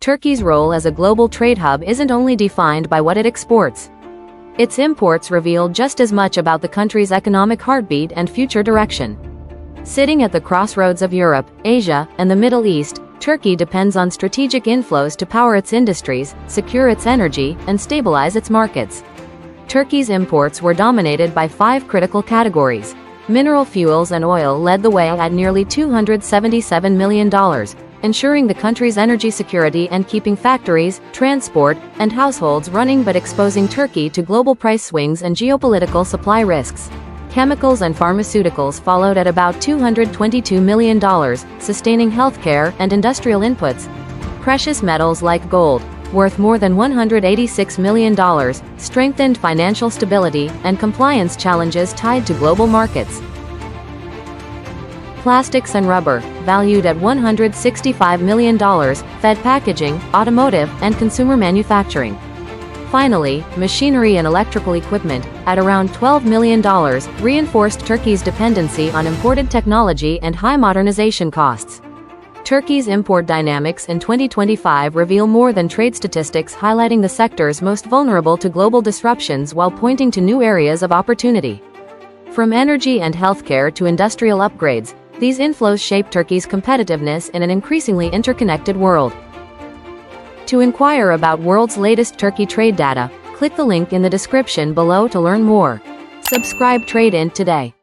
Turkey's role as a global trade hub isn't only defined by what it exports. Its imports reveal just as much about the country's economic heartbeat and future direction. Sitting at the crossroads of Europe, Asia, and the Middle East, Turkey depends on strategic inflows to power its industries, secure its energy, and stabilize its markets. Turkey's imports were dominated by 5 critical categories. Mineral fuels and oil led the way at nearly $277 million, ensuring the country's energy security and keeping factories, transport, and households running but exposing Turkey to global price swings and geopolitical supply risks. Chemicals and pharmaceuticals followed at about $222 million, sustaining healthcare and industrial inputs. Precious metals like gold, worth more than $186 million, strengthened financial stability and compliance challenges tied to global markets. Plastics and rubber, valued at $165 million, fed packaging, automotive, and consumer manufacturing. Finally, machinery and electrical equipment, at around $12 million, reinforced Turkey's dependency on imported technology and high modernization costs. Turkey's import dynamics in 2025 reveal more than trade statistics, highlighting the sectors most vulnerable to global disruptions while pointing to new areas of opportunity. From energy and healthcare to industrial upgrades, these inflows shape Turkey's competitiveness in an increasingly interconnected world. To inquire about world's latest Turkey trade data, click the link in the description below to learn more. Subscribe TradeInt today.